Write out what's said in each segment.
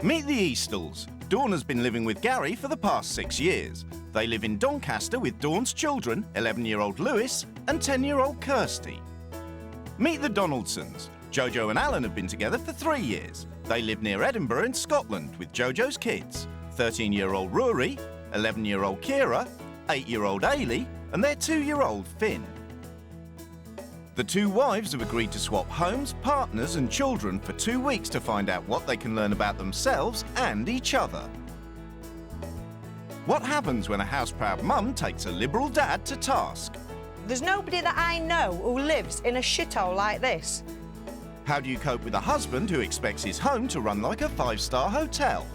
Meet the Eastles. Dawn has been living with Gary for the past 6 years. They live in Doncaster with Dawn's children, 11-year-old Lewis and 10-year-old Kirsty. Meet the Donaldsons. JoJo and Alan have been together for 3 years. They live near Edinburgh in Scotland with JoJo's kids, 13-year-old Rory, 11-year-old Kira, 8-year-old Ailey and their 2-year-old Finn. The two wives have agreed to swap homes, partners and children for 2 weeks to find out what they can learn about themselves and each other. What happens when a house-proud mum takes a liberal dad to task? There's nobody that I know who lives in a shithole like this. How do you cope with a husband who expects his home to run like a 5-star hotel?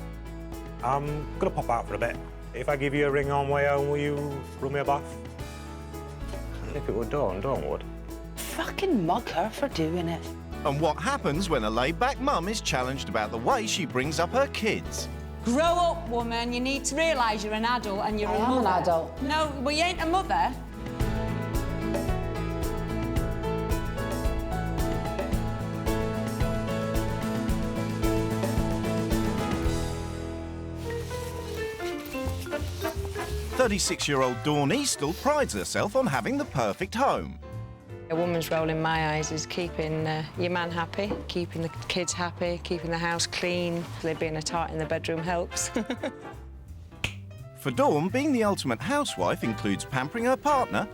I'm going to pop out for a bit. If I give you a ring on way home, will you run me a bath? If it were Dawn would. Fucking mug her for doing it. And what happens when a laid-back mum is challenged about the way she brings up her kids? Grow up, woman. You need to realise you're an adult and you're a mother. I am an adult. No, well, you ain't a mother. "36-year-old Dawn Eastle prides herself on having the perfect home. A woman's role in my eyes is keeping your man happy, keeping the kids happy, keeping the house clean. Being a tart in the bedroom helps. For Dawn, being the ultimate housewife includes pampering her partner,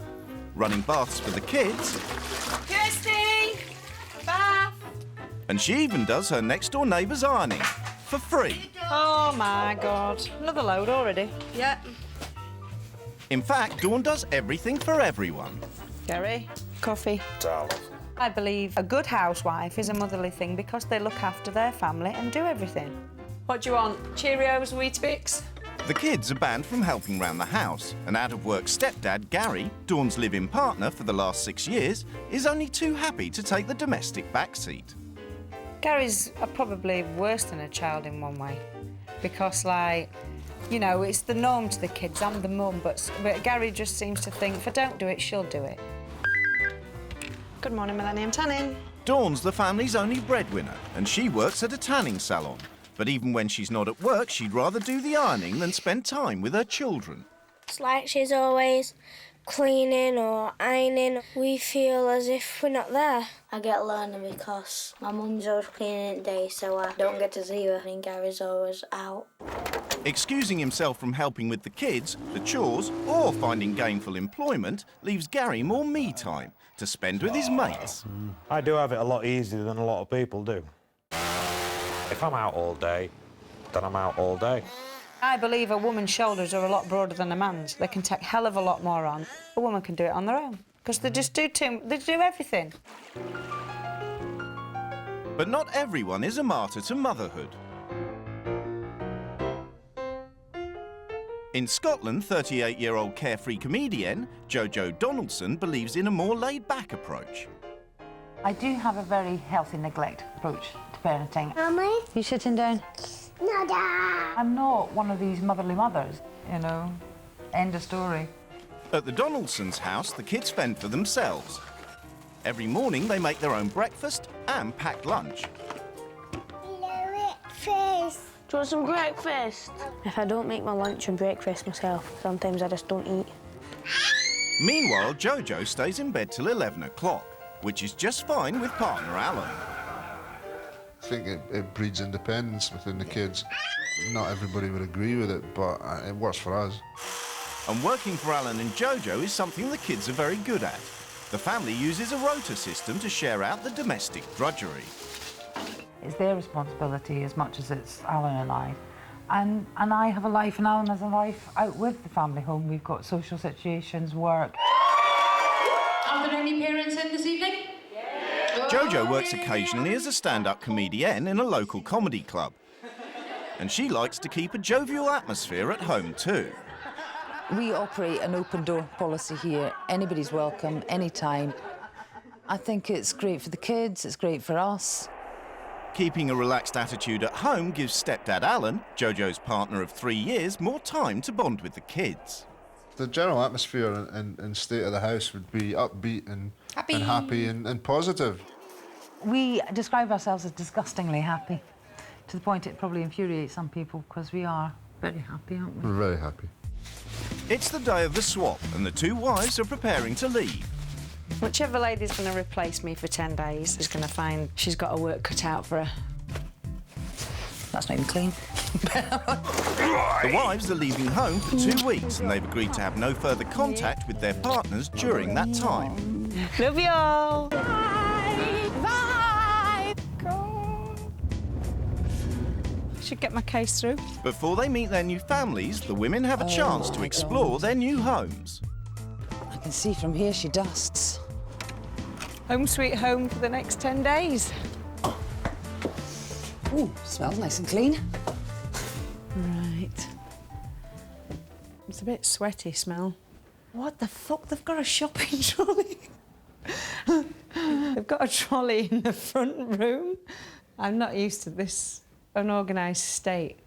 running baths for the kids, Kirsty! Bath! and she even does her next-door neighbour's ironing for free. Oh, my God. Another load already. Yeah. In fact, Dawn does everything for everyone. Gary, coffee. Darling. I believe a good housewife is a motherly thing because they look after their family and do everything. What do you want? Cheerios, Weetabix? The kids are banned from helping round the house, and out-of-work stepdad Gary, Dawn's live-in partner for the last 6 years, is only too happy to take the domestic backseat. Gary's probably worse than a child in one way because, like, you know, it's the norm to the kids. I'm the mum, but Gary just seems to think if I don't do it, she'll do it. Good morning, Millennium Tanning. Dawn's the family's only breadwinner, and she works at a tanning salon. But even when she's not at work, she'd rather do the ironing than spend time with her children. It's like she's always cleaning or ironing. We feel as if we're not there. I get lonely because my mum's always cleaning at day, so I don't get to see her, and Gary's always out. Excusing himself from helping with the kids, the chores, or finding gainful employment leaves Gary more me time to spend with his mates. I do have it a lot easier than a lot of people do. If I'm out all day, then I'm out all day. I believe a woman's shoulders are a lot broader than a man's. They can take a hell of a lot more on. A woman can do it on their own because they just do they do everything. But not everyone is a martyr to motherhood. In Scotland, 38-year-old carefree comedian JoJo Donaldson believes in a more laid-back approach. I do have a very healthy neglect approach to parenting. Mummy? You sitting down? No, Dad. I'm not one of these motherly mothers, you know. End of story. At the Donaldsons' house, the kids fend for themselves. Every morning, they make their own breakfast and pack lunch. Breakfast. Do you want some breakfast? If I don't make my lunch and breakfast myself, sometimes I just don't eat. Meanwhile, JoJo stays in bed till 11 o'clock, which is just fine with partner Alan. I think it breeds independence within the kids. Not everybody would agree with it, but it works for us. And working for Alan and JoJo is something the kids are very good at. The family uses a rota system to share out the domestic drudgery. It's their responsibility as much as it's Alan and I. And I have a life and Alan has a life out with the family home. We've got social situations, work. Are there any parents in this evening? JoJo works occasionally as a stand-up comedienne in a local comedy club. And she likes to keep a jovial atmosphere at home too. We operate an open door policy here. Anybody's welcome, anytime. I think it's great for the kids, it's great for us. Keeping a relaxed attitude at home gives stepdad Alan, JoJo's partner of 3 years, more time to bond with the kids. The general atmosphere and state of the house would be upbeat and happy and positive. We describe ourselves as disgustingly happy, to the point it probably infuriates some people, because we are very happy, aren't we? We're very happy. It's the day of the swap, and the two wives are preparing to leave. Whichever lady's going to replace me for 10 days is going to find she's got her work cut out for her. That's not even clean. The wives are leaving home for 2 weeks, and they've agreed to have no further contact with their partners during that time. Love you all. Should get my case through. Before they meet their new families, the women have a chance to explore their new homes. I can see from here she dusts. Home sweet home for the next 10 days. Ooh, smells nice and clean. Right. It's a bit sweaty smell. What the fuck? They've got a shopping trolley. They've got a trolley in the front room. I'm not used to this unorganised state.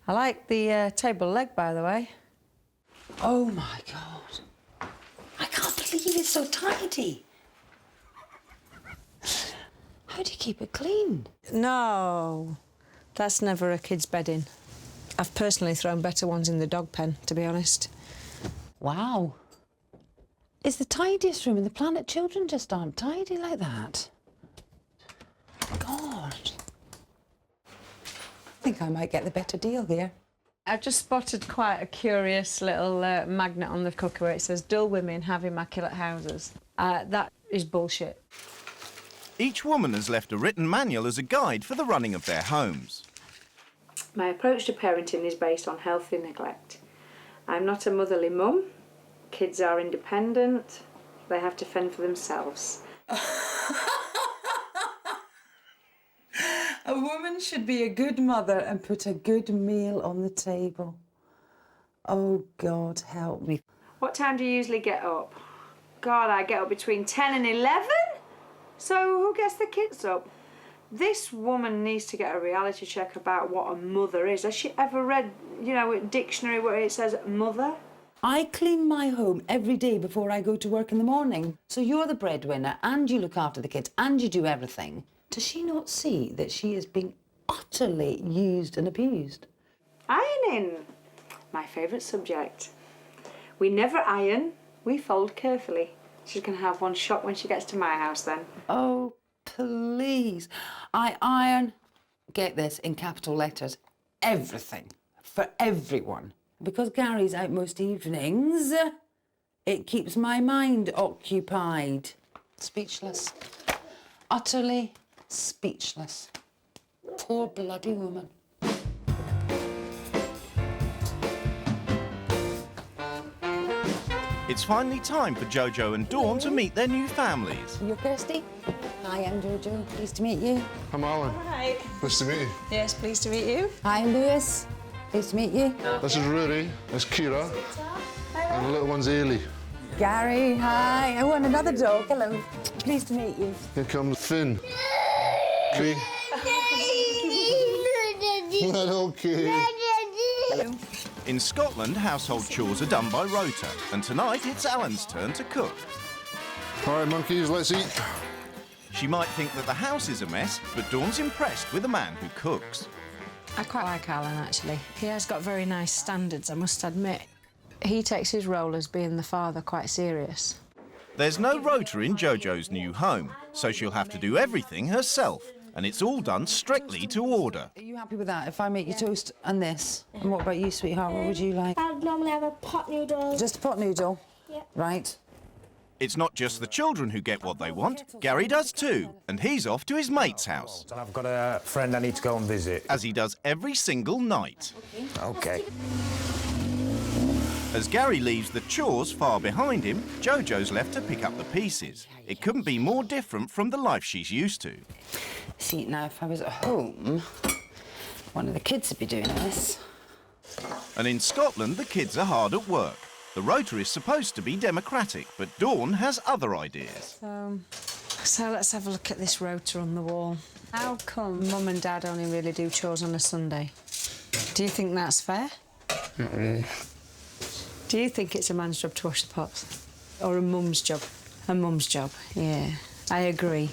I like the table leg, by the way. Oh, my God. I can't believe it's so tidy. How do you keep it clean? No, that's never a kid's bedding. I've personally thrown better ones in the dog pen, to be honest. Wow. It's the tidiest room in the planet. Children just aren't tidy like that. God. I think I might get the better deal here. I've just spotted quite a curious little magnet on the cooker where it says, "Dull women have immaculate houses." That is bullshit. Each woman has left a written manual as a guide for the running of their homes. My approach to parenting is based on healthy neglect. I'm not a motherly mum. Kids are independent. They have to fend for themselves. A woman should be a good mother and put a good meal on the table. Oh, God, help me. What time do you usually get up? God, I get up between 10 and 11? So who gets the kids up? This woman needs to get a reality check about what a mother is. Has she ever read, a dictionary where it says mother? I clean my home every day before I go to work in the morning. So you're the breadwinner and you look after the kids and you do everything. Does she not see that she is being utterly used and abused? Ironing. My favourite subject. We never iron, we fold carefully. She's going to have one shot when she gets to my house then. Oh, please. I iron, get this, in capital letters, everything, for everyone. Because Gary's out most evenings, it keeps my mind occupied. Speechless. Utterly speechless. Poor bloody woman. It's finally time for JoJo and Dawn to meet their new families. You're Kirsty? Hi, I'm JoJo. Pleased to meet you. I'm Alan. Hi. Nice to meet you. Yes, pleased to meet you. Hi, Lewis. Pleased to meet you. This is Rory. This is Kira. And the little one's Ailey. Gary, hi. I want another dog. Hello. Pleased to meet you. Here comes Finn. Okay. Little kid. In Scotland, household chores are done by rota, and tonight it's Alan's turn to cook. All right, monkeys, let's eat. She might think that the house is a mess, but Dawn's impressed with a man who cooks. I quite like Alan, actually. He has got very nice standards, I must admit. He takes his role as being the father quite serious. There's no rota in JoJo's new home, so she'll have to do everything herself, and it's all done strictly to order. Are you happy with that? If I make you toast and this? And what about you, sweetheart? What would you like? I'd normally have a pot noodle. Just a pot noodle? Yep. Right. It's not just the children who get what they want. Gary does too, and he's off to his mate's house. And I've got a friend I need to go and visit. As he does every single night. OK. As Gary leaves the chores far behind him, JoJo's left to pick up the pieces. It couldn't be more different from the life she's used to. See, now, if I was at home, one of the kids would be doing this. And in Scotland, the kids are hard at work. The rota is supposed to be democratic, but Dawn has other ideas. So let's have a look at this rota on the wall. How come Mum and Dad only really do chores on a Sunday? Do you think that's fair? Not really. Do you think it's a man's job to wash the pots? Or a mum's job? A mum's job, yeah. I agree.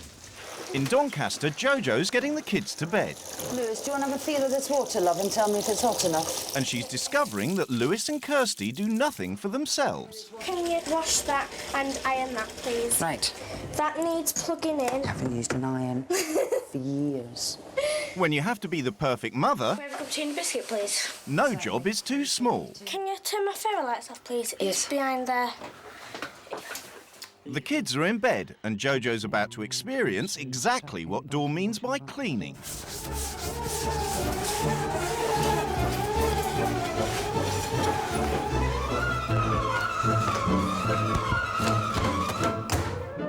In Doncaster, JoJo's getting the kids to bed. Lewis, do you want to have a feel of this water, love, and tell me if it's hot enough? And she's discovering that Lewis and Kirsty do nothing for themselves. Can you wash that and iron that, please? Right. That needs plugging in. I haven't used an iron for years. When you have to be the perfect mother, Can I have a cup of tea and a biscuit, please? no job is too small. Can you turn my fairy lights off, please? Yes. It's behind there. The kids are in bed, and JoJo's about to experience exactly what Dawn means by cleaning.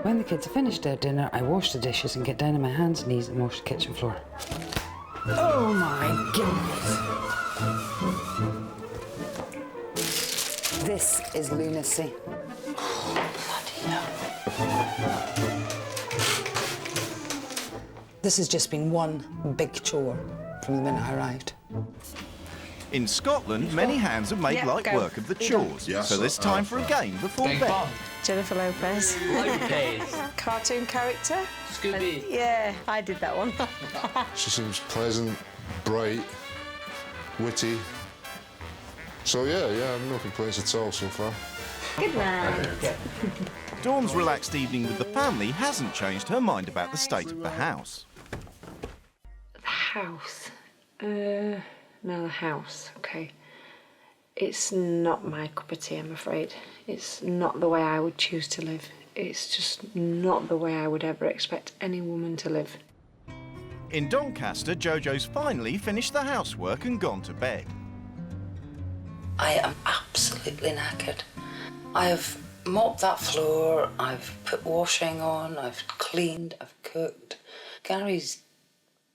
When the kids have finished their dinner, I wash the dishes and get down on my hands and knees and wash the kitchen floor. Oh my goodness. This is lunacy. This has just been one big chore from the minute I arrived. In Scotland, many hands have made light go. work of the chores, so there's time for a game before bed. Jennifer Lopez. Lopez. Cartoon character. Scooby. Yeah, I did that one. She seems pleasant, bright, witty. So yeah, no complaints at all so far. Good night. Dawn's relaxed evening with the family hasn't changed her mind about the state of the house. The house. No, the house, okay. It's not my cup of tea, I'm afraid. It's not the way I would choose to live. It's just not the way I would ever expect any woman to live. In Doncaster, JoJo's finally finished the housework and gone to bed. I am absolutely knackered. I have mopped that floor, I've put washing on, I've cleaned, I've cooked. Gary's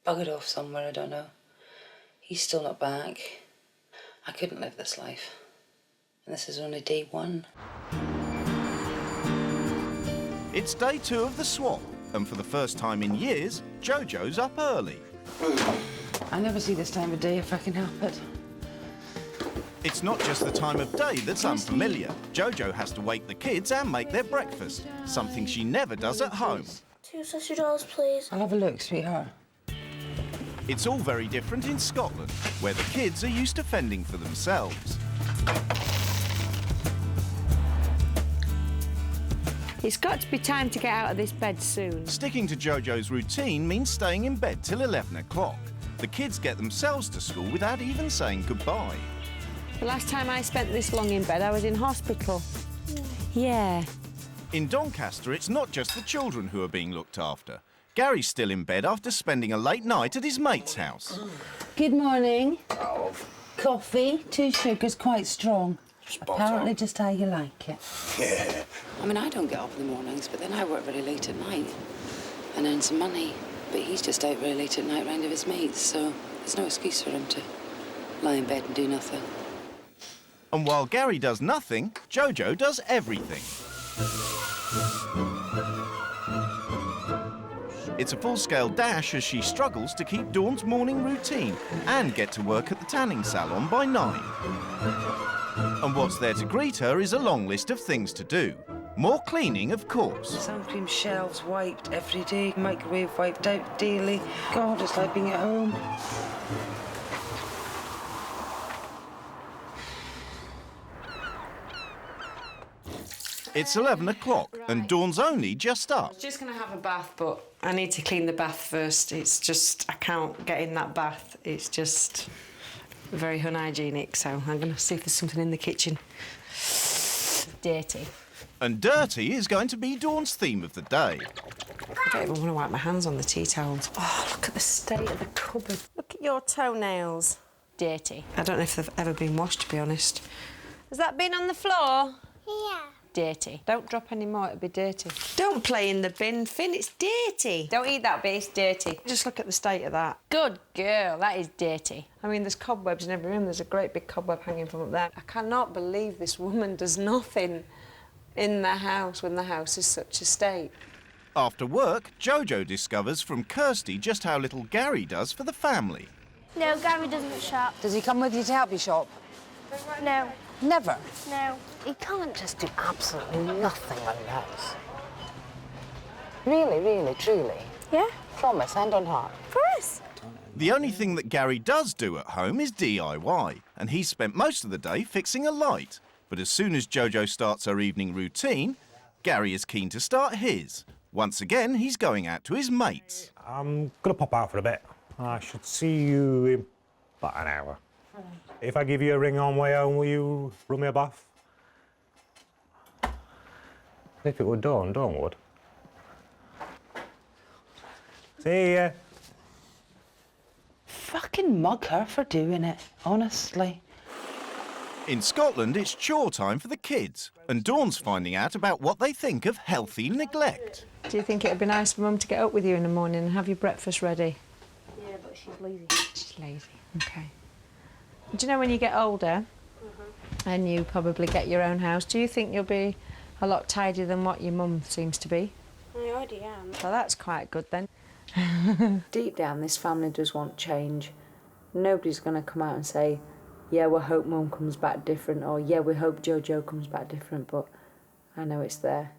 buggered off somewhere, I don't know. He's still not back. I couldn't live this life. And this is only day one. It's day 2 of the swap, and for the first time in years, JoJo's up early. I never see this time of day if I can help it. It's not just the time of day that's unfamiliar. JoJo has to wake the kids and make their breakfast, something she never does at home. 2 sausage rolls, please. I'll have a look, sweetheart. It's all very different in Scotland, where the kids are used to fending for themselves. It's got to be time to get out of this bed soon. Sticking to JoJo's routine means staying in bed till 11 o'clock. The kids get themselves to school without even saying goodbye. The last time I spent this long in bed, I was in hospital. Yeah. In Doncaster, it's not just the children who are being looked after. Gary's still in bed after spending a late night at his mate's house. Good morning. Coffee, 2 sugars, quite strong. Apparently just how you like it. Yeah. I mean, I don't get up in the mornings, but then I work very late at night and earn some money. But he's just out very late at night round with his mates, so there's no excuse for him to lie in bed and do nothing. And while Gary does nothing, JoJo does everything. It's a full-scale dash as she struggles to keep Dawn's morning routine and get to work at the tanning salon by 9. And what's there to greet her is a long list of things to do. More cleaning, of course. Sun cream shelves wiped every day, microwave wiped out daily. God, it's like being at home. It's 11 o'clock and Dawn's only just up. Just going to have a bath, but I need to clean the bath first. It's just, I can't get in that bath. It's just very unhygienic, so I'm going to see if there's something in the kitchen. Dirty. And dirty is going to be Dawn's theme of the day. I don't even want to wipe my hands on the tea towels. Oh, look at the state of the cupboard. Look at your toenails. Dirty. I don't know if they've ever been washed, to be honest. Has that been on the floor? Yeah. Dirty. Don't drop any more, it'll be dirty. Don't play in the bin, Finn, it's dirty. Don't eat that bit, it's dirty. Just look at the state of that. Good girl, that is dirty. I mean, there's cobwebs in every room. There's a great big cobweb hanging from up there. I cannot believe this woman does nothing in the house when the house is such a state. After work, JoJo discovers from Kirsty just how little Gary does for the family. No, Gary doesn't shop. Does he come with you to help you shop? No. Never? No. He can't just do absolutely nothing like that. Really, really, truly. Yeah? Promise, hand on heart. Promise. The only thing that Gary does do at home is DIY, and he's spent most of the day fixing a light. But as soon as JoJo starts her evening routine, Gary is keen to start his. Once again, he's going out to his mates. I'm going to pop out for a bit. I should see you in about an hour. If I give you a ring on way home, will you run me a bath? If it were Dawn would. See ya. Fucking mug her for doing it, honestly. In Scotland, it's chore time for the kids, and Dawn's finding out about what they think of healthy neglect. Do you think it'd be nice for Mum to get up with you in the morning and have your breakfast ready? Yeah, but she's lazy. She's lazy, OK. Do you know when you get older and you probably get your own house, do you think you'll be a lot tidier than what your mum seems to be? I already am. Well, that's quite good then. Deep down, this family does want change. Nobody's going to come out and say, yeah, we hope Mum comes back different, or yeah, we hope JoJo comes back different, but I know it's there.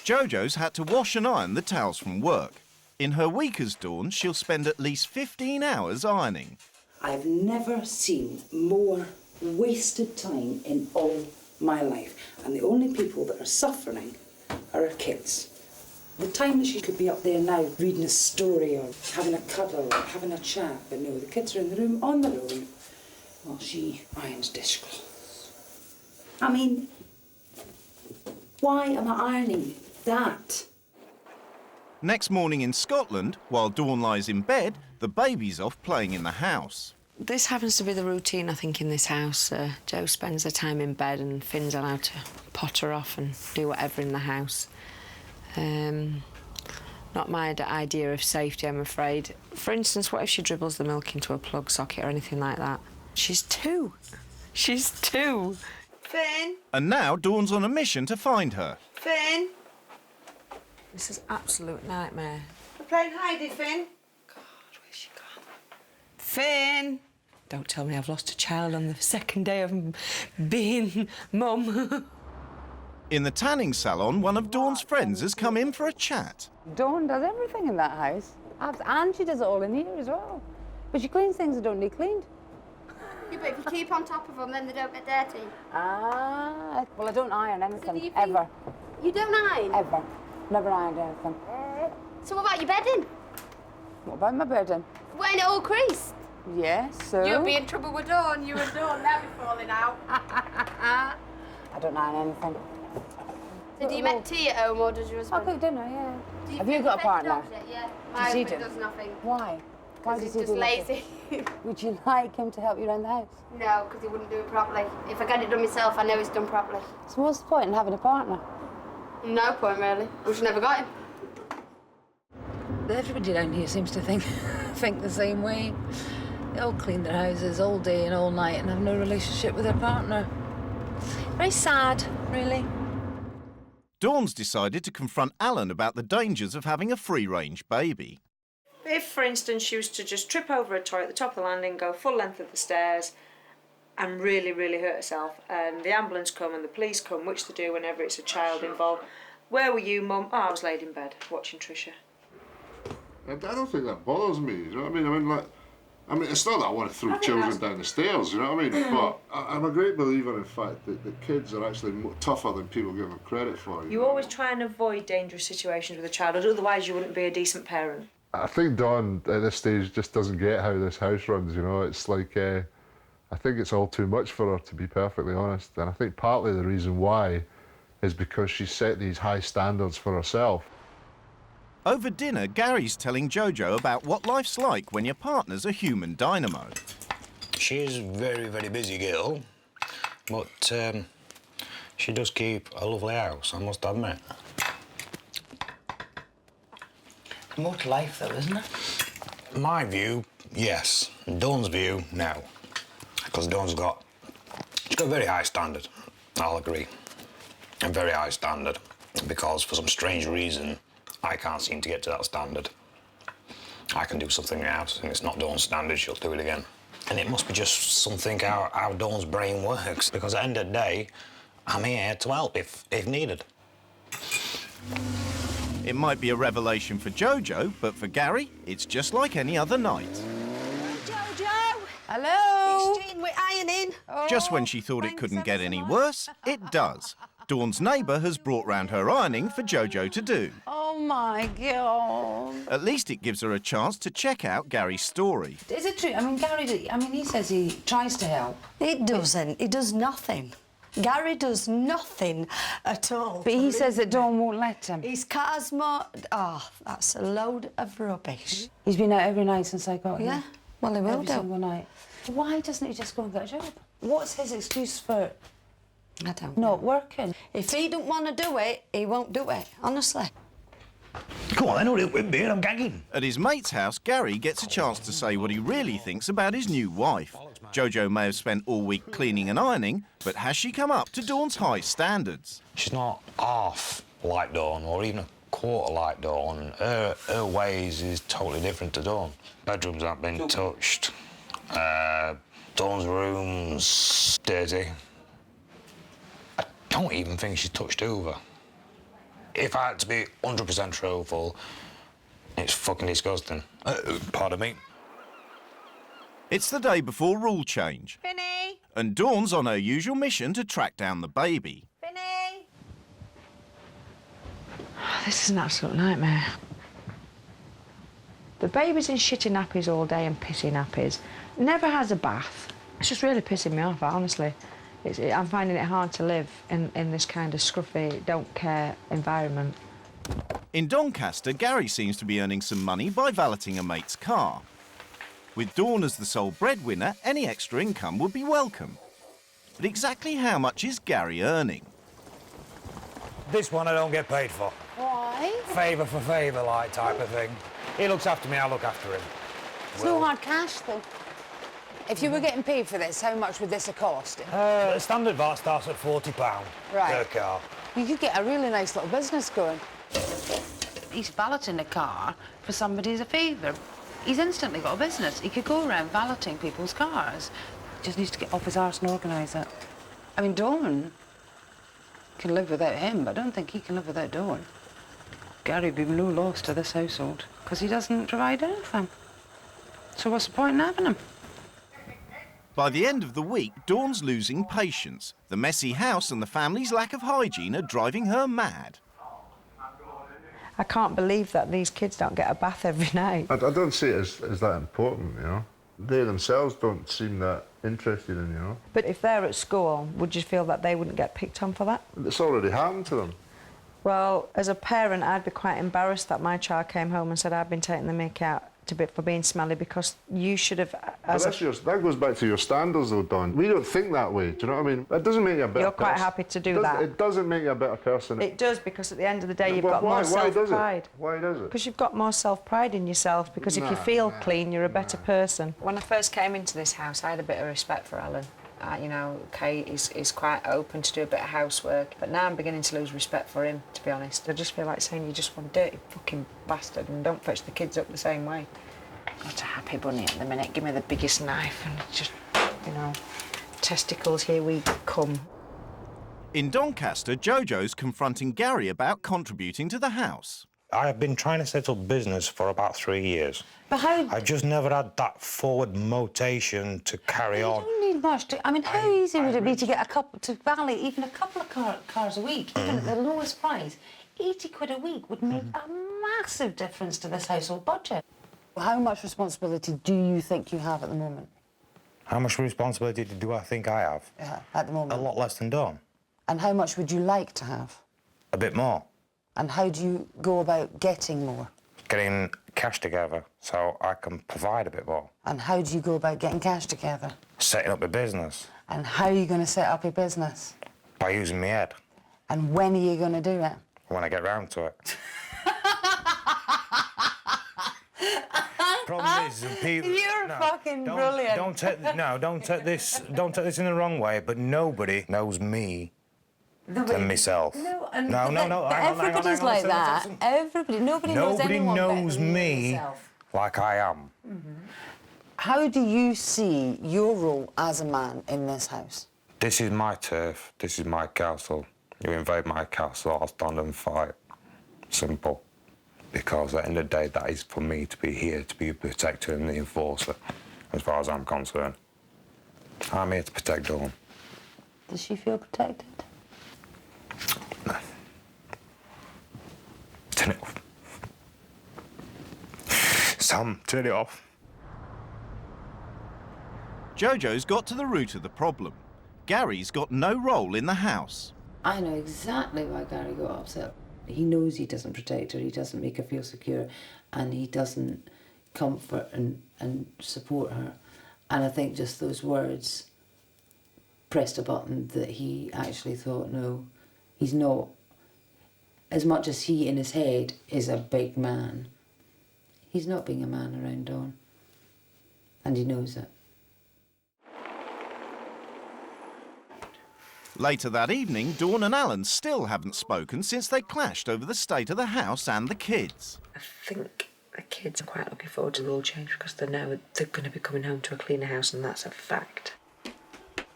JoJo's had to wash and iron the towels from work. In her week as Dawn, she'll spend at least 15 hours ironing. I've never seen more wasted time in all my life. And the only people that are suffering are our kids. The time that she could be up there now reading a story or having a cuddle or having a chat, but no, the kids are in the room on their own while she irons dishcloths. I mean, why am I ironing that? Next morning in Scotland, while Dawn lies in bed, the baby's off playing in the house. This happens to be the routine, I think, in this house. Jo spends her time in bed and Finn's allowed to potter off and do whatever in the house. Not my idea of safety, I'm afraid. For instance, what if she dribbles the milk into a plug socket or anything like that? She's 2. She's 2. Finn? And now Dawn's on a mission to find her. Finn? This is absolute nightmare. We're playing hidey, Finn. God, where's she gone? Finn! Don't tell me I've lost a child on the second day of being mum. In the tanning salon, one of Dawn's friends has come in for a chat. Dawn does everything in that house. And she does it all in here as well. But she cleans things that don't need cleaned. Yeah, but if you keep on top of them, then they don't get dirty. Ah, well, I don't iron So anything, do you think- ever. You don't iron? Ever. Never ironed anything. So what about your bedding? What about my bedding? Wearing it all creased? Yes, so... You'll be in trouble with Dawn. You and Dawn, they'll be falling out. I don't iron anything. So do you make tea at home, or does your I husband? cook dinner, yeah. Do Have you got a partner? Yeah. Does My he husband do? does nothing. Why? Why Because does he he's do just nothing? lazy. Would you like him to help you around the house? No, because he wouldn't do it properly. If I get it done myself, I know it's done properly. So what's the point in having a partner? No point, really. We just never got him. Everybody down here seems to think the same way. They all clean their houses all day and all night and have no relationship with their partner. Very sad, really. Dawn's decided to confront Alan about the dangers of having a free-range baby. If, for instance, she was to just trip over a toy at the top of the landing, go full length of the stairs and really, really hurt herself, and the ambulance come and the police come, which they do whenever it's a child involved. Where were you, Mum? Oh, I was laid in bed watching Trisha. I don't think that bothers me, you know what I mean? It's not that I want to throw children down the stairs, you know what I mean? But I'm a great believer, in fact, that kids are actually tougher than people give them credit for. You always try and avoid dangerous situations with a child, otherwise you wouldn't be a decent parent. I think Dawn, at this stage, just doesn't get how this house runs, you know? It's like, I think it's all too much for her, to be perfectly honest. And I think partly the reason why is because she's set these high standards for herself. Over dinner, Gary's telling JoJo about what life's like when your partner's a human dynamo. She's a very, very busy girl, but she does keep a lovely house, I must admit. More to life, though, isn't it? My view, yes. Dawn's view, no. Because Dawn's got a very high standard, I'll agree. A very high standard, because for some strange reason, I can't seem to get to that standard. I can do something in the house, and it's not Dawn's standard, she'll do it again. And it must be just something how Dawn's brain works, because at the end of the day, I'm here to help if needed. It might be a revelation for JoJo, but for Gary, it's just like any other night. JoJo! Hello? It's Jean, we're ironing. Just when she thought it couldn't get any worse, it does. Dawn's neighbour has brought round her ironing for JoJo to do. Oh, my God. At least it gives her a chance to check out Gary's story. Is it true? I mean, Gary, he says he tries to help. He doesn't. He does nothing. Gary does nothing at all. But he says that Dawn won't let him. His car's more... Oh, that's a load of rubbish. He's been out every night since I got here. Yeah, well, he will every do. single night. Why doesn't he just go and get a job? What's his excuse for I don't not working? If he don't want to do it, he won't do it, honestly. Come on, then, hurry up with me, I'm gagging. At his mate's house, Gary gets a chance to say what he really thinks about his new wife. JoJo may have spent all week cleaning and ironing, but has she come up to Dawn's high standards? She's not half like Dawn, or even a quarter like Dawn. Her ways is totally different to Dawn. Bedrooms haven't been touched. Dawn's room's dirty. I don't even think she's touched over. If I had to be 100% truthful, it's fucking disgusting. Pardon me. It's the day before rule change. Finny! And Dawn's on her usual mission to track down the baby. Finny! This is an absolute nightmare. The baby's in shitty nappies all day and pissy nappies. Never has a bath. It's just really pissing me off, honestly. I'm finding it hard to live in this kind of scruffy, don't-care environment. In Doncaster, Gary seems to be earning some money by valeting a mate's car. With Dawn as the sole breadwinner, any extra income would be welcome. But exactly how much is Gary earning? This one I don't get paid for. Why? Favour for favour, like, type of thing. He looks after me, I look after him. It's no hard cash, though. If you were getting paid for this, how much would this have cost? Standard VAT starts at £40 per car. You could get a really nice little business going. He's valeting a car for somebody as a favour. He's instantly got a business. He could go around valeting people's cars. He just needs to get off his arse and organise it. I mean, Dawn can live without him, but I don't think he can live without Dawn. Gary would be no loss to this household, because he doesn't provide anything. So what's the point in having him? By the end of the week, Dawn's losing patience. The messy house and the family's lack of hygiene are driving her mad. I can't believe that these kids don't get a bath every night. I don't see it as that important, you know. They themselves don't seem that interested in, you know. But if they're at school, would you feel that they wouldn't get picked on for that? It's already happened to them. Well, as a parent, I'd be quite embarrassed that my child came home and said I'd been taking the mick out for being smelly, because you should have... That goes back to your standards, though, Dawn. We don't think that way, do you know what I mean? That doesn't make you a better person. You're quite happy to do that. It doesn't make you a better person. It does, because at the end of the day, you've got more self-pride. Why does it? Because you've got more self-pride in yourself, because if you feel clean, you're a better person. When I first came into this house, I had a bit of respect for Alan. You know, Kate is quite open to do a bit of housework, but now I'm beginning to lose respect for him, to be honest. I just feel like saying, you're just one dirty fucking bastard and don't fetch the kids up the same way. Got a happy bunny at the minute, give me the biggest knife and just, you know, testicles, here we come. In Doncaster, JoJo's confronting Gary about contributing to the house. I have been trying to set up business for about 3 years. But how... I've just never had that forward motivation to carry on. You don't need much to... I mean, how easy would it be to get a couple, to valet even a couple of cars a week, even at the lowest price? 80 quid a week would make a massive difference to this household budget. How much responsibility do you think you have at the moment? How much responsibility do I think I have? Yeah, at the moment. A lot less than Dawn. And how much would you like to have? A bit more. And how do you go about getting more? Getting cash together so I can provide a bit more. And how do you go about getting cash together? Setting up a business. And how are you going to set up your business? By using my head. And when are you going to do it? When I get round to it. Problem is, people. You're fucking brilliant. Don't take this in the wrong way. But nobody knows me than myself. No. Everybody's like that. Nobody knows anyone knows better than me yourself. like I am. Mm-hmm. How do you see your role as a man in this house? This is my turf. This is my castle. You invade my castle, I'll stand and fight. Simple. because at the end of the day, that is for me to be here, to be a protector and the enforcer, as far as I'm concerned. I'm here to protect Dawn. Does she feel protected? No. Turn it off. Sam, turn it off. JoJo's got to the root of the problem. Gary's got no role in the house. I know exactly why Gary got upset. He knows he doesn't protect her, he doesn't make her feel secure, and he doesn't comfort and support her. And I think just those words pressed a button that he actually thought, no, he's not. As much as he in his head is a big man, he's not being a man around Dawn. And he knows it. Later that evening, Dawn and Alan still haven't spoken since they clashed over the state of the house and the kids. I think the kids are quite looking forward to the rule change because they know they're going to be coming home to a cleaner house, and that's a fact.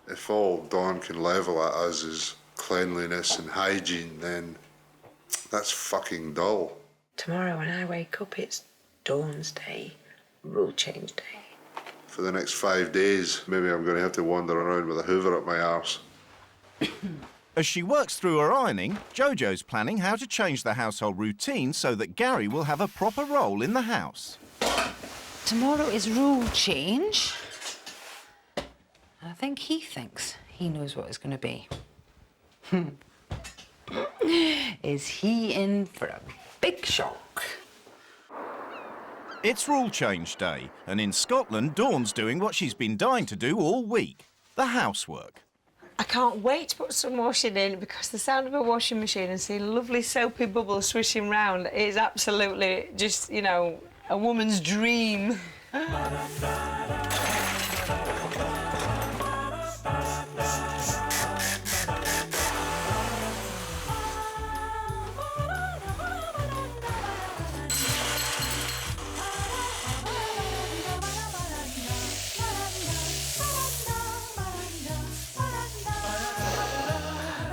If all Dawn can level at us is cleanliness and hygiene, then that's fucking dull. Tomorrow when I wake up, it's Dawn's day, rule change day. For the next 5 days, maybe I'm going to have to wander around with a hoover up my arse. As she works through her ironing, JoJo's planning how to change the household routine so that Gary will have a proper role in the house. Tomorrow is rule change. I think he thinks he knows what it's going to be. Is he in for a big shock? It's rule change day, and in Scotland, Dawn's doing what she's been dying to do all week, the housework. I can't wait to put some washing in because the sound of a washing machine and seeing lovely soapy bubbles swishing round is absolutely just, you know, a woman's dream.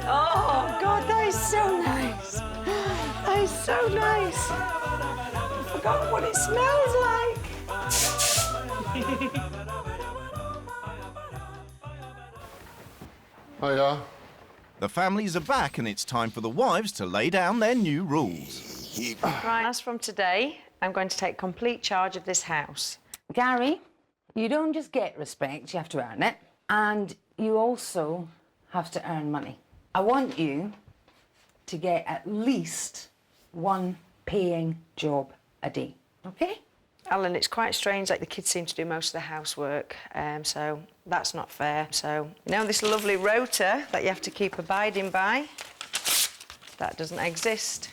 Oh, God, that is so nice. That is so nice. I've forgotten what it smells like. Hiya. The families are back and it's time for the wives to lay down their new rules. Right, as from today, I'm going to take complete charge of this house. Gary, you don't just get respect, you have to earn it. And you also have to earn money. I want you to get at least one paying job a day, OK? Alan, it's quite strange that the kids seem to do most of the housework, so that's not fair. So, you know, this lovely rota that you have to keep abiding by, that doesn't exist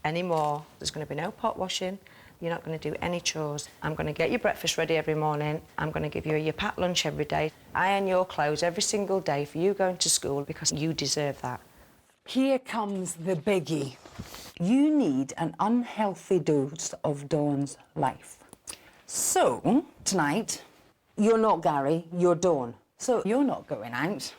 anymore. There's going to be no pot washing. You're not going to do any chores. I'm going to get your breakfast ready every morning. I'm going to give you your packed lunch every day. Iron your clothes every single day for you going to school because you deserve that. Here comes the biggie. You need an unhealthy dose of Dawn's life. So, tonight, you're not Gary, you're Dawn. So, you're not going out.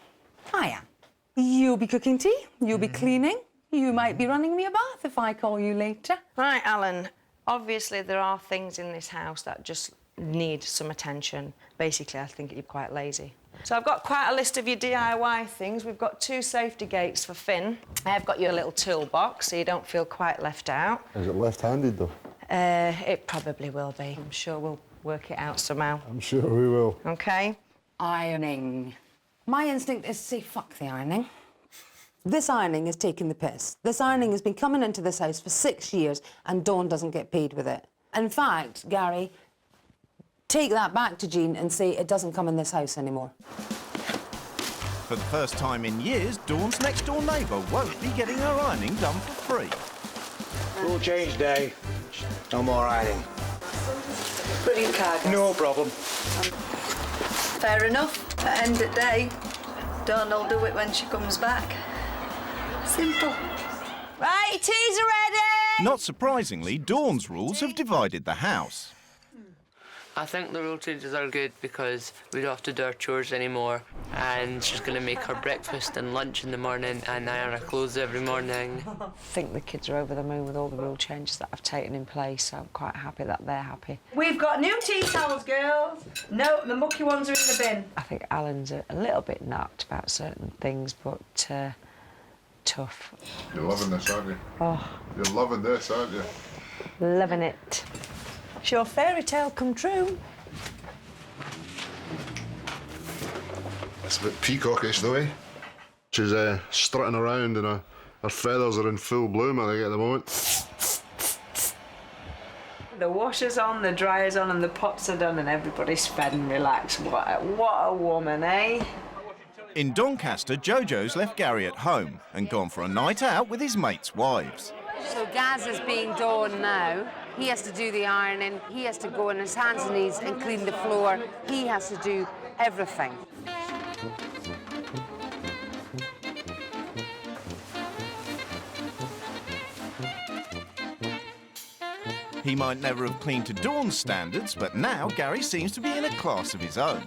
I am. You'll be cooking tea, you'll be cleaning, you might be running me a bath if I call you later. Right, Alan. Obviously, there are things in this house that just need some attention. Basically, I think you're quite lazy. So I've got quite a list of your DIY things. We've got 2 safety gates for Finn. I've got your little toolbox so you don't feel quite left out. Is it left-handed, though? It probably will be. I'm sure we'll work it out somehow. I'm sure we will. OK? Ironing. My instinct is to say, fuck the ironing. This ironing is taking the piss. This ironing has been coming into this house for 6 years and Dawn doesn't get paid with it. In fact, Gary, take that back to Jean and say it doesn't come in this house anymore. For the first time in years, Dawn's next-door neighbour won't be getting her ironing done for free. Rule change day. No more ironing. Brilliant cargo. No problem. Fair enough. At end of day, Dawn will do it when she comes back. Simple. Right, teas are ready! Not surprisingly, Dawn's rules have divided the house. I think the rule changes are good because we don't have to do our chores anymore, and she's going to make her breakfast and lunch in the morning and iron her clothes every morning. I think the kids are over the moon with all the rule changes that I've taken in place, so I'm quite happy that they're happy. We've got new tea towels, girls. No, the mucky ones are in the bin. I think Alan's a little bit knocked about certain things, but tough. You're loving this, aren't you? Oh. You're loving this, aren't you? Loving it. It's your fairy tale come true. It's a bit peacockish, the way. She's strutting around and her feathers are in full bloom, I think, at the moment. The washer's on, the dryer's on, and the pots are done, and everybody's fed and relaxed. What a woman, eh? In Doncaster, JoJo's left Gary at home and gone for a night out with his mates' wives. So Gaz is being done now. He has to do the ironing, he has to go on his hands and knees and clean the floor. He has to do everything. He might never have cleaned to Dawn's standards, but now Gary seems to be in a class of his own.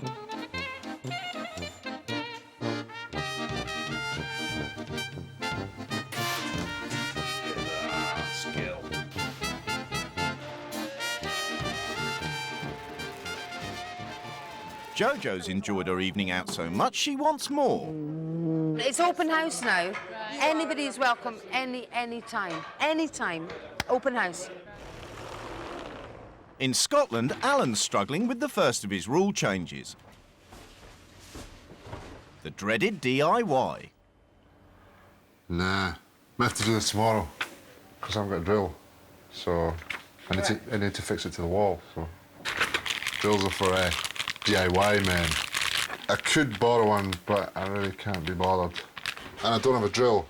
JoJo's enjoyed her evening out so much she wants more. It's open house now. Anybody is welcome anytime. Anytime. Open house. In Scotland, Alan's struggling with the first of his rule changes. The dreaded DIY. Nah, I have to do this tomorrow because I haven't got a drill. So I need to fix it to the wall. So drills are for DIY men. I could borrow one, but I really can't be bothered. And I don't have a drill.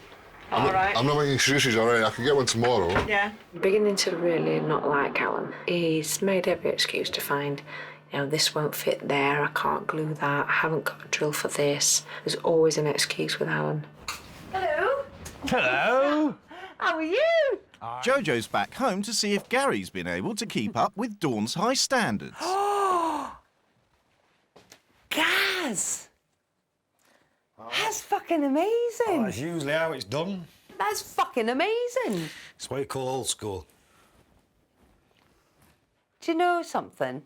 I'm not making excuses, all right? I can get one tomorrow. Yeah. Beginning to really not like Alan. He's made every excuse to find, this won't fit there, I can't glue that, I haven't got a drill for this. There's always an excuse with Alan. Hello. Hello. How are you? JoJo's back home to see if Gary's been able to keep up with Dawn's high standards. Gaz! That's fucking amazing. Oh, that's usually how it's done. That's fucking amazing. It's what you call old school. Do you know something?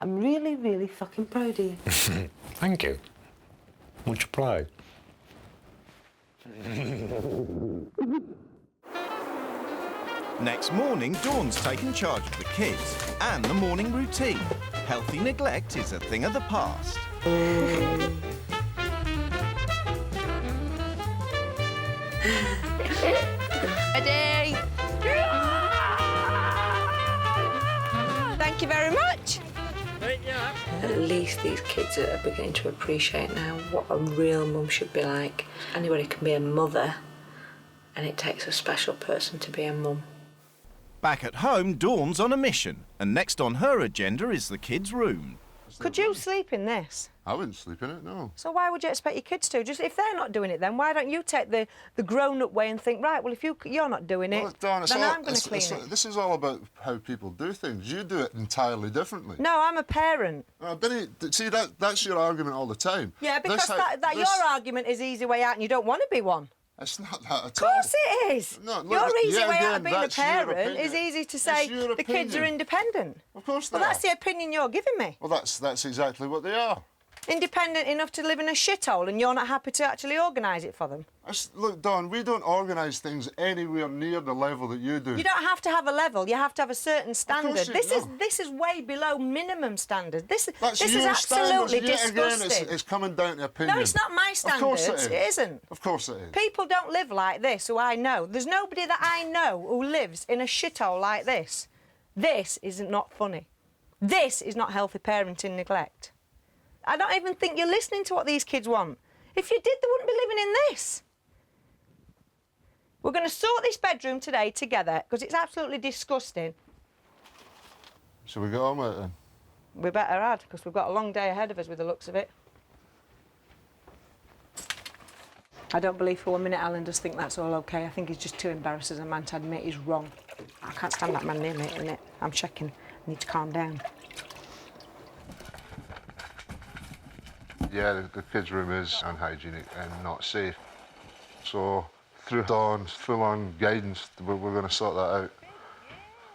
I'm really, really fucking proud of you. Thank you. Much pride. Next morning, Dawn's taken charge of the kids and the morning routine. Healthy neglect is a thing of the past. Ready? Thank you very much. At least these kids are beginning to appreciate now what a real mum should be like. Anybody can be a mother, and it takes a special person to be a mum. Back at home, Dawn's on a mission, and next on her agenda is the kids' room. Could you sleep in this? I wouldn't sleep in it, no. So why would you expect your kids to? Just if they're not doing it, then why don't you take the grown-up way and think, right? Well, if you're not doing it, Dawn, then I'm going to clean it. This is all about how people do things. You do it entirely differently. No, I'm a parent. Benny, see, that's your argument all the time. Yeah, because your argument is easy way out, and you don't want to be one. It's not that at all. Of course it is. No, look, your easy way out of being a that's your parent opinion. is easy to say your the kids are opinion. independent. Of course they Well, are. that's the opinion you're giving me. Well, that's exactly what they are. Independent enough to live in a shithole, and you're not happy to actually organise it for them. Look, Dawn, we don't organise things anywhere near the level that you do. You don't have to have a level. You have to have a certain standard. you This is way below minimum standard. This That's is your absolutely standards. Yet disgusting. again, it's coming down to opinion. No, it's not my standards. Of course it is. It isn't. Of course it is. People don't live like this who I know. There's nobody that I know who lives in a shithole like this. This is not funny. This is not healthy parenting neglect. I don't even think you're listening to what these kids want. If you did, they wouldn't be living in this. We're going to sort this bedroom today together because it's absolutely disgusting. Shall we get on with it then? We better add, because we've got a long day ahead of us with the looks of it. I don't believe for 1 minute Alan does think that's all OK. I think he's just too embarrassed as a man to admit he's wrong. I can't stand that man near me at the minute. I'm checking You need to calm down. Yeah, the kids' room is unhygienic and not safe. So, through Dawn's full-on guidance, we're going to sort that out.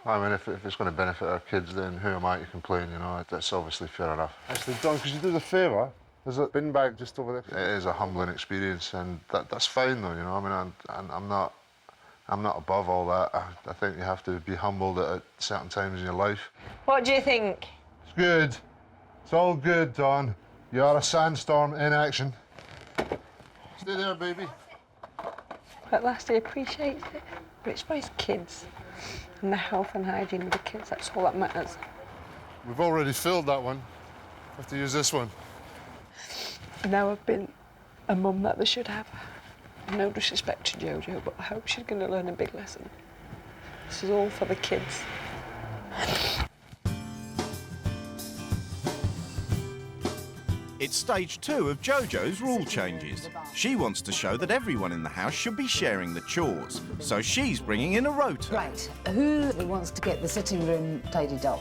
I mean, if it's going to benefit our kids, then who am I to complain, you know? That's obviously fair enough. Actually, Dawn, could you do us a favour? There's a bin bag just over there. It is a humbling experience, and that's fine, though, you know? I mean, I'm not above all that. I think you have to be humbled at certain times in your life. What do you think? It's good. It's all good, Dawn. You are a sandstorm in action. Stay there, baby. At last he appreciates it. But it's for his kids. And the health and hygiene of the kids, that's all that matters. We've already filled that one. Have to use this one. Now I've been a mum that they should have. No disrespect to JoJo, but I hope she's going to learn a big lesson. This is all for the kids. It's stage 2 of JoJo's rule changes. She wants to show that everyone in the house should be sharing the chores, so she's bringing in a rota. Right, who wants to get the sitting room tidied up?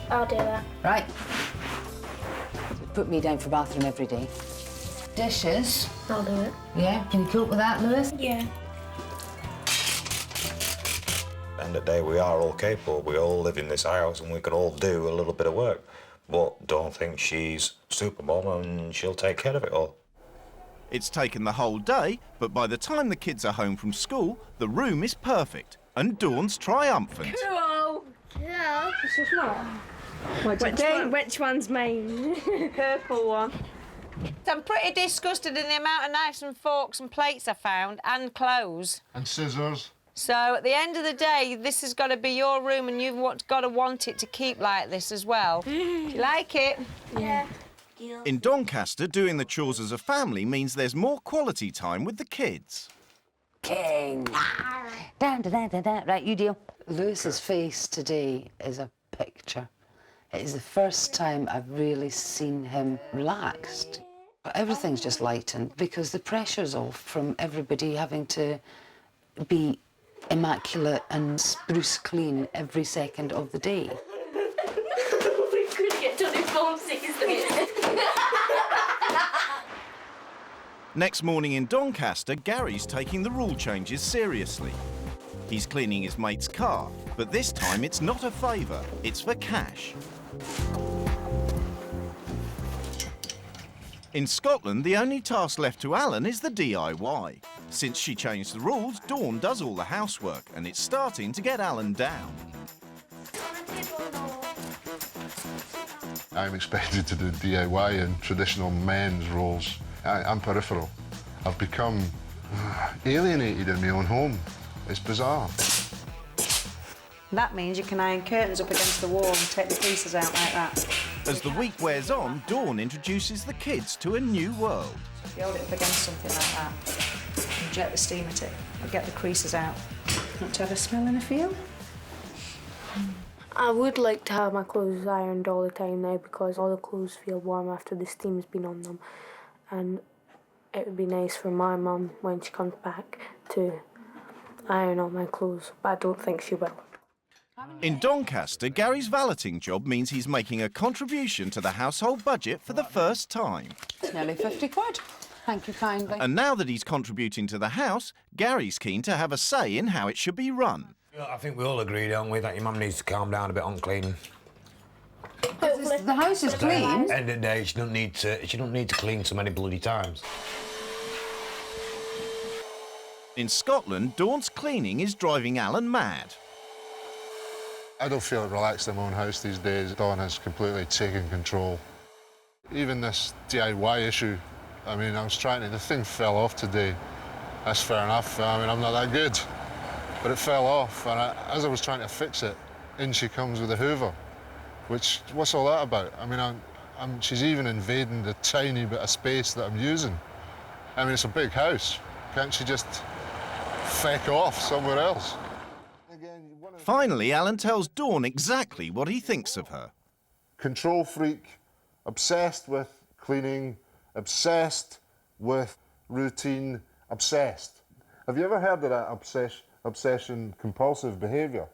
I'll do that. Right. Put me down for bathroom every day. Dishes. I'll do it. Yeah, can you cope with that, Lewis? Yeah. End of the day, we are all capable. We all live in this house and we can all do a little bit of work. But don't think she's Supermom and she'll take care of it all. It's taken the whole day, but by the time the kids are home from school, the room is perfect, and Dawn's triumphant. Cool. Yeah. This is not. Which one's mine? Purple one. I'm pretty disgusted in the amount of knives and forks and plates I found, and clothes. And scissors. So at the end of the day, this has got to be your room, and you've got to want it to keep like this as well. Do you like it? Yeah. In Doncaster, doing the chores as a family means there's more quality time with the kids. King. Da, da, da, da, da. Right, you deal. Lewis's face today is a picture. It is the first time I've really seen him relaxed. Everything's just lightened because the pressure's off from everybody having to be immaculate and spruce clean every second of the day. We could get Johnny Form 60. Next morning in Doncaster, Gary's taking the rule changes seriously. He's cleaning his mate's car, but this time it's not a favour, it's for cash. In Scotland, the only task left to Alan is the DIY. Since she changed the rules, Dawn does all the housework, and it's starting to get Alan down. I'm expected to do DIY in traditional men's roles. I'm peripheral. I've become alienated in my own home. It's bizarre. That means you can iron curtains up against the wall and take the creases out like that. As the week wears on, Dawn introduces the kids to a new world. You hold it up against something like that, inject the steam at it, and get the creases out. Want to have a smell and a feel? I would like to have my clothes ironed all the time now because all the clothes feel warm after the steam's been on them. And it would be nice for my mum, when she comes back, to iron all my clothes, but I don't think she will. In Doncaster, Gary's valeting job means he's making a contribution to the household budget for the first time. It's nearly 50 quid. Thank you kindly. And now that he's contributing to the house, Gary's keen to have a say in how it should be run. I think we all agree, don't we, that your mum needs to calm down a bit on cleaning. The house is clean. End of the day, she don't need to clean so many bloody times. In Scotland, Dawn's cleaning is driving Alan mad. I don't feel relaxed in my own house these days. Dawn has completely taken control. Even this DIY issue, I mean, I was trying to... The thing fell off today. That's fair enough. I mean, I'm not that good. But it fell off, and as I was trying to fix it, in she comes with a hoover. Which, what's all that about? I mean, she's even invading the tiny bit of space that I'm using. I mean, it's a big house. Can't she just feck off somewhere else? Finally, Alan tells Dawn exactly what he thinks of her. Control freak, obsessed with cleaning, obsessed with routine, obsessed. Have you ever heard of that obsession compulsive behaviour?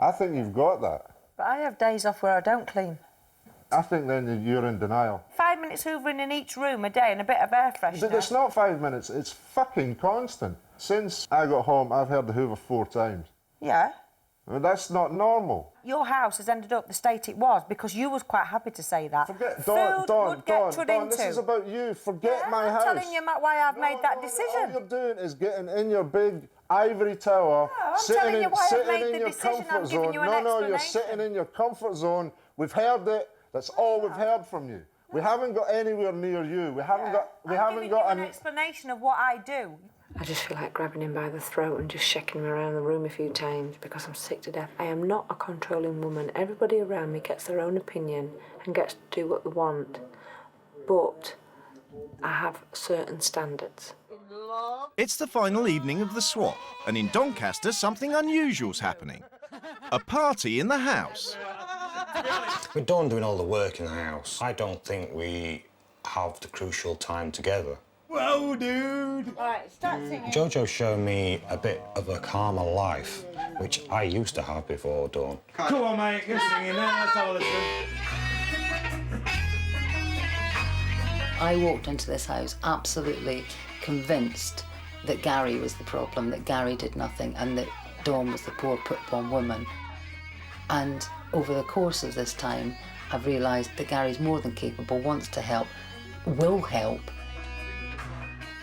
I think you've got that. But I have days off where I don't clean. I think then you're in denial. 5 minutes hoovering in each room a day and a bit of air freshener. But it's not 5 minutes, it's fucking constant. Since I got home, I've heard the hoover 4 times. Yeah. I mean, that's not normal. Your house has ended up the state it was because you was quite happy to say that. Forget, Dawn, this is about you. Forget my house. I'm telling you why I've made that decision. All you're doing is getting in your big ivory tower, sitting in your comfort zone. No, you're sitting in your comfort zone. We've heard it. That's all we've heard from you. We haven't got anywhere near you. We haven't got an explanation of what I do. I just feel like grabbing him by the throat and just shaking him around the room a few times because I'm sick to death. I am not a controlling woman. Everybody around me gets their own opinion and gets to do what they want. But I have certain standards. It's the final evening of the swap, and in Doncaster, something unusual's happening. A party in the house. With Dawn doing all the work in the house, I don't think we have the crucial time together. Whoa, dude! All right, start singing. JoJo's shown me a bit of a calmer life, which I used to have before Dawn. Come on, mate, get singing now, let's have a listen. I walked into this house absolutely convinced that Gary was the problem, that Gary did nothing, and that Dawn was the poor put-upon woman. And over the course of this time, I've realised that Gary's more than capable, wants to help, will help.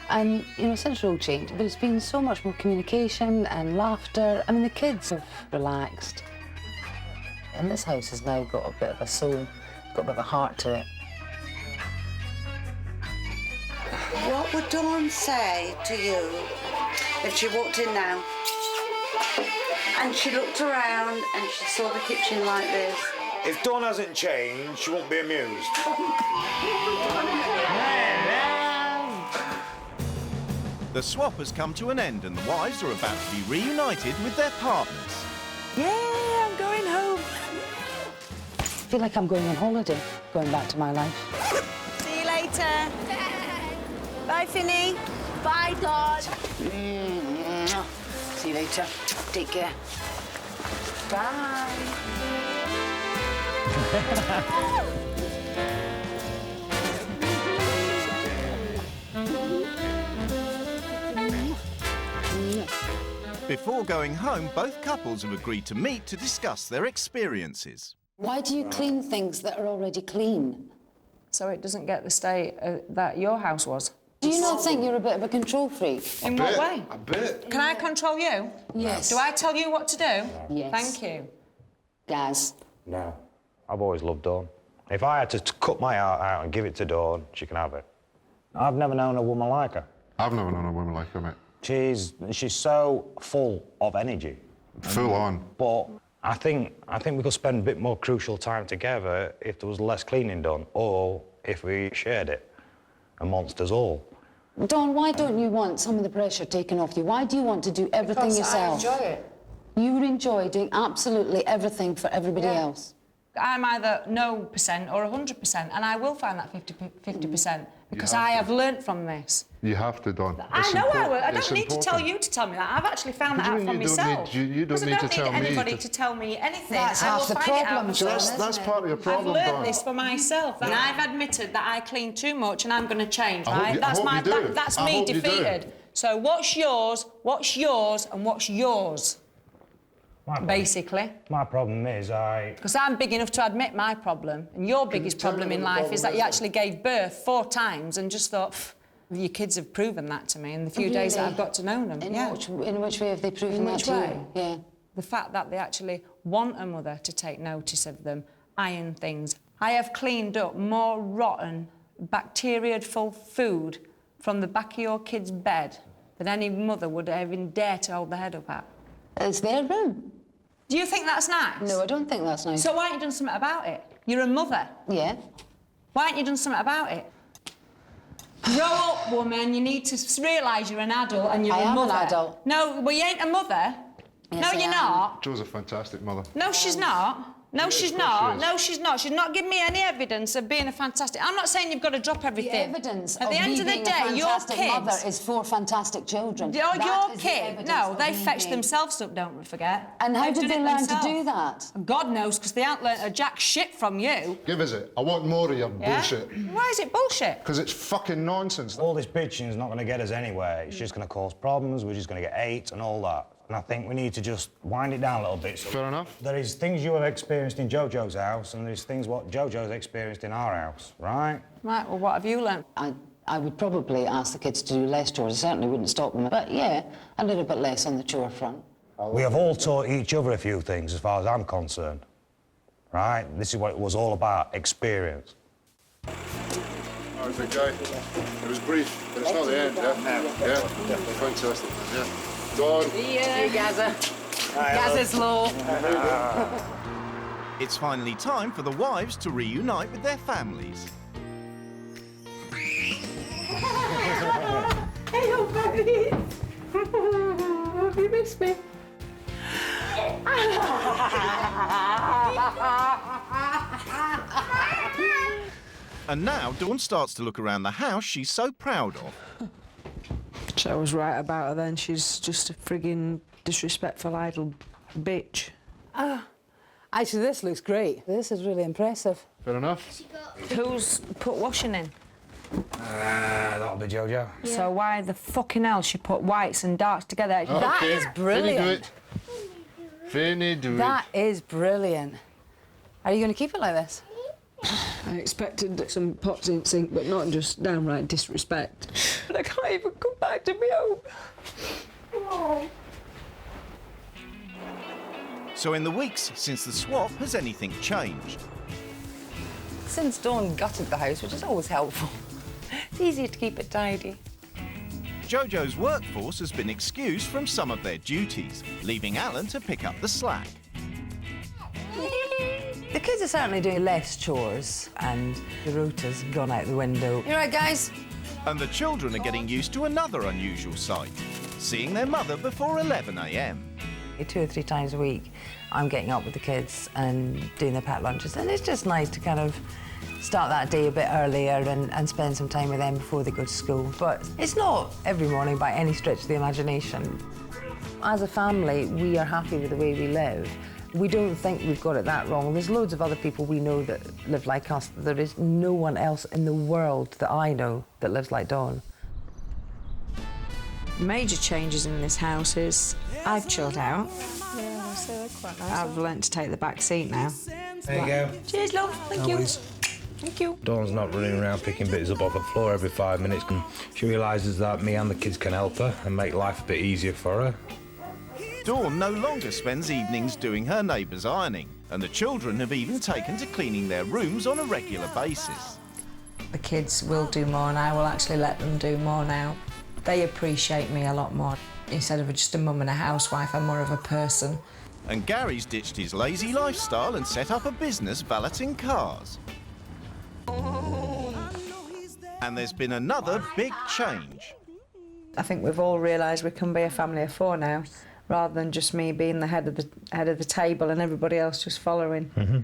And, you know, since Road Change, there's been so much more communication and laughter. I mean, the kids have relaxed. And this house has now got a bit of a soul, got a bit of a heart to it. What would Dawn say to you if she walked in now and she looked around and she saw the kitchen like this? If Dawn hasn't changed, she won't be amused. The swap has come to an end and the wives are about to be reunited with their partners. Yeah, I'm going home. I feel like I'm going on holiday, going back to my life. See you later. Bye, Finny. Bye, Dawn. See you later. Take care. Bye. Before going home, both couples have agreed to meet to discuss their experiences. Why do you clean things that are already clean? So it doesn't get the state that your house was. Do you not think you're a bit of a control freak? In what way? A bit. Can I control you? Yes. Do I tell you what to do? Yes. Thank you. Gaz? No. I've always loved Dawn. If I had to cut my heart out and give it to Dawn, she can have it. I've never known a woman like her. I've never known a woman like her, mate. She's so full of energy. Full on. But I think we could spend a bit more crucial time together if there was less cleaning done, or if we shared it amongst us all. Dawn, why don't you want some of the pressure taken off you? Why do you want to do everything yourself? I enjoy it. You would enjoy doing absolutely everything for everybody else. I'm either 0% or 100%, and I will find that 50%, because I have learnt from this. You have to, Dawn. I know I will. I don't need to tell you to tell me that. I've actually found that out for myself. You don't need to tell me. I don't need anybody to tell me anything. That's I will half the find it out problem, myself. So that's part of your problem, I've Dawn. learnt this for myself, and I've admitted that I clean too much, and I'm going to change. I hope Right? you- That's I hope you do. That's I me hope you do. defeated. So what's yours, and what's yours? Basically. My problem is Because I'm big enough to admit my problem, and your biggest problem in life is that you actually gave birth 4 times and just thought, your kids have proven that to me in the few days that I've got to know them. In which way have they proven that to you? Yeah. The fact that they actually want a mother to take notice of them, iron things. I have cleaned up more rotten, bacteria-full food from the back of your kid's bed than any mother would even dare to hold their head up at. It's their room. Do you think that's nice? No, I don't think that's nice. So why haven't you done something about it? You're a mother. Yeah. Why haven't you done something about it? Grow up, woman. You need to realise you're an adult and you're a mother. I am an adult. No, well, you ain't a mother. Yes, no, I you're am. not. Jo's a fantastic mother. No, she's not. No, she's not. No, she's not. She's not giving me any evidence of being a fantastic... I'm not saying you've got to drop everything. The evidence At the end of the day, your kids... mother is 4 fantastic children. Your kid... No, they fetch themselves up, don't forget. And how did they learn to do that? God knows, because they haven't learnt a jack shit from you. Give us it. I want more of your bullshit. Why is it bullshit? Because it's fucking nonsense. All this bitching is not going to get us anywhere. It's just going to cause problems, we're just going to get ate and all that. And I think we need to just wind it down a little bit. Fair enough. There is things you have experienced in JoJo's house, and there's things what JoJo's experienced in our house, right? Right, well, what have you learnt? I would probably ask the kids to do less chores. I certainly wouldn't stop them. But, yeah, a little bit less on the chore front. We have all taught each other a few things, as far as I'm concerned. Right? This is what it was all about, experience. That was a guy. It was brief, but it's not the end, yeah? Fantastic, yeah. Dawn. See you, Gaza. Gaza's law. It's finally time for the wives to reunite with their families. Hello, baby. Have you missed me? And now Dawn starts to look around the house she's so proud of. I was right about her then. She's just a frigging disrespectful, idle bitch. Actually, this looks great. This is really impressive. Fair enough. Who's put washing in? That'll be JoJo. Yeah. So why the fucking hell she put whites and darks together? Okay. That is brilliant. Finny do it. That is brilliant. Are you going to keep it like this? I expected some pots in sink, but not just downright disrespect. But I can't even come back to my home. Oh. So in the weeks since the swap, has anything changed? Since Dawn gutted the house, which is always helpful, it's easier to keep it tidy. JoJo's workforce has been excused from some of their duties, leaving Alan to pick up the slack. The kids are certainly doing less chores, and the rota's gone out the window. You right, guys? And the children are getting used to another unusual sight, seeing their mother before 11 a.m. 2 or 3 times a week, I'm getting up with the kids and doing their packed lunches, and it's just nice to kind of start that day a bit earlier and spend some time with them before they go to school. But it's not every morning by any stretch of the imagination. As a family, we are happy with the way we live. We don't think we've got it that wrong. There's loads of other people we know that live like us. There is no one else in the world that I know that lives like Dawn. Major changes in this house is I've chilled out. Yeah, so they're quite nice. I've learnt to take the back seat now. There you go. Cheers, love. Thank you. Always. Thank you. Dawn's not running around picking bits up off the floor every 5 minutes. She realises that me and the kids can help her and make life a bit easier for her. Dawn no longer spends evenings doing her neighbours' ironing, and the children have even taken to cleaning their rooms on a regular basis. The kids will do more, and I will actually let them do more now. They appreciate me a lot more. Instead of just a mum and a housewife, I'm more of a person. And Gary's ditched his lazy lifestyle and set up a business valeting cars. And there's been another big change. I think we've all realised we can be a family of 4 now, rather than just me being the head of the table and everybody else just following. Mm-hmm.